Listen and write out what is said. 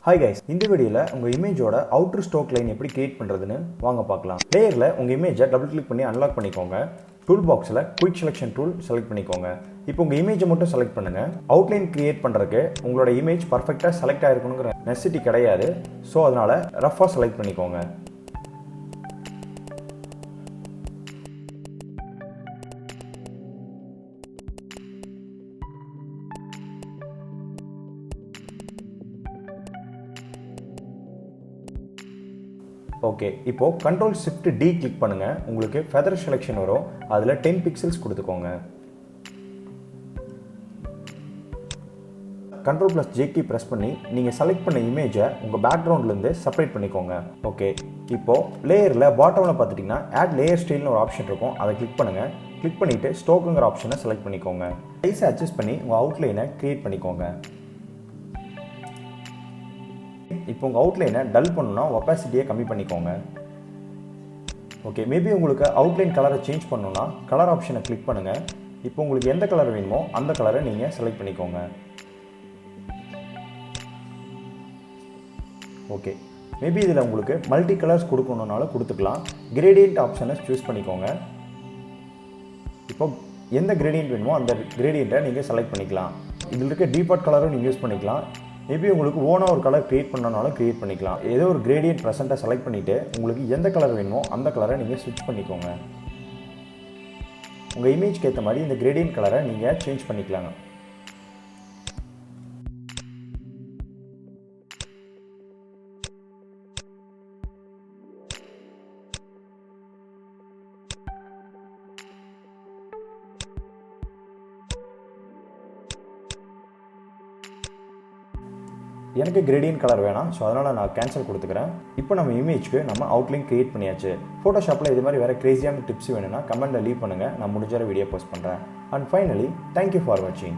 Hi guys, இந்த வீடியோல உங்க இமேஜோட அவுட்டர் ஸ்டோக் லைன் எப்படி கிரியேட் பண்றதுன்னு வாங்க பார்க்கலாம். லேயர்ல உங்க இமேஜை டபுள் கிளிக் பண்ணி அன்லாக் பண்ணிக்கோங்க. டூல் பாக்ஸ்ல குயிக் செலக்ஷன் டூல் செலக்ட் பண்ணிக்கோங்க. இப்போ உங்க இமேஜை மட்டும் செலக்ட் பண்ணுங்க. அவுட்லைன் கிரியேட் பண்றதுக்கு உங்களோட இமேஜ் பர்ஃபெக்ட்டா செலக்ட் ஆயிருக்கணும்ங்கற நெசசிட்டி கிடையாது. சோ அதனால ரஃபா செலக்ட் பண்ணிக்கோங்க. ஓகே, இப்போ கண்ட்ரோல் ஷிஃப்ட் டி கிளிக் பண்ணுங்க. உங்களுக்கு ஃபெதர் செலக்ஷன் வரும். அதுல 10 பிக்சல்ஸ் கொடுத்துக்கோங்க. Control plus J key press பண்ணி நீங்க செலக்ட் பண்ண இமேஜை உங்க பேக்ரவுண்ட்ல இருந்து செப்பரேட் பண்ணிக்கோங்க. ஓகே, இப்போ லேயர்ல பாட்டம்ல பார்த்துட்டீங்கன்னா ஆட் லேயர் ஸ்டைல்னு ஒரு ஆப்ஷன் இருக்கும். அதை கிளிக் பண்ணுங்க. கிளிக் பண்ணிட்டு ஸ்டோக்குங்கிற ஆப்ஷனை செலக்ட் பண்ணிக்கோங்க. சைஸை அட்ஜஸ்ட் பண்ணி உங்க அவுட்லைனை கிரியேட் பண்ணிக்கோங்க. இப்போ உங்கள் அவுட்லைனை டல் பண்ணணும்னா ஒப்பாசிட்டியை கம்மி பண்ணிக்கோங்க. ஓகே, மேபி உங்களுக்கு அவுட்லைன் கலரை சேஞ்ச் பண்ணணும்னா கலர் ஆப்ஷனை கிளிக் பண்ணுங்கள். இப்போ உங்களுக்கு எந்த கலர் வேணுமோ அந்த கலரை நீங்கள் செலக்ட் பண்ணிக்கோங்க. ஓகே, மேபி இதில் உங்களுக்கு மல்டி கலர்ஸ் கொடுக்கணுன்னாலும் கொடுத்துக்கலாம். கிரேடியன்ட் ஆப்ஷனை சூஸ் பண்ணிக்கோங்க. இப்போ எந்த கிரேடியன்ட் வேணுமோ அந்த கிரேடியண்ட்டை நீங்கள் செலக்ட் பண்ணிக்கலாம். இதில் இருக்க டிஃபால்ட் கலரும் நீங்கள் யூஸ் பண்ணிக்கலாம். மேபி உங்களுக்கு ஓனாக ஒரு கலர் க்ரியேட் பண்ணனாலும் க்ரியேட் பண்ணிக்கலாம். ஏதோ ஒரு கிரேடியன்ட் ப்ரெசென்ட்டாக செலக்ட் பண்ணிவிட்டு உங்களுக்கு எந்த கலர் வேணுமோ அந்த கலரை நீங்கள் ஸ்விட்ச் பண்ணிக்கோங்க. உங்கள் இமேஜ்க்கு ஏற்ற மாதிரி இந்த கிரேடியன்ட் கலரை நீங்கள் சேஞ்ச் பண்ணிக்கலாங்க. எனக்கு கிரேடியன்ட் கலர் வேணாம், ஸோ அதனால் நான் கேன்சல் கொடுத்துக்கிறேன். இப்போ நம்ம இமேஜ்க்கு நம்ம அவுட்லைன் கிரியேட் பண்ணியாச்சு. ஃபோட்டோஷாப்பில் இது மாதிரி வேறு க்ரேஸியான டிப்ஸ் வேணும்னா கமெண்ட்டில் லீவ் பண்ணுங்கள். நான் முடிஞ்ச வீடியோ போஸ்ட் பண்ணுறேன். அண்ட் ஃபைனலி தேங்க்யூ ஃபார் வாட்சிங்.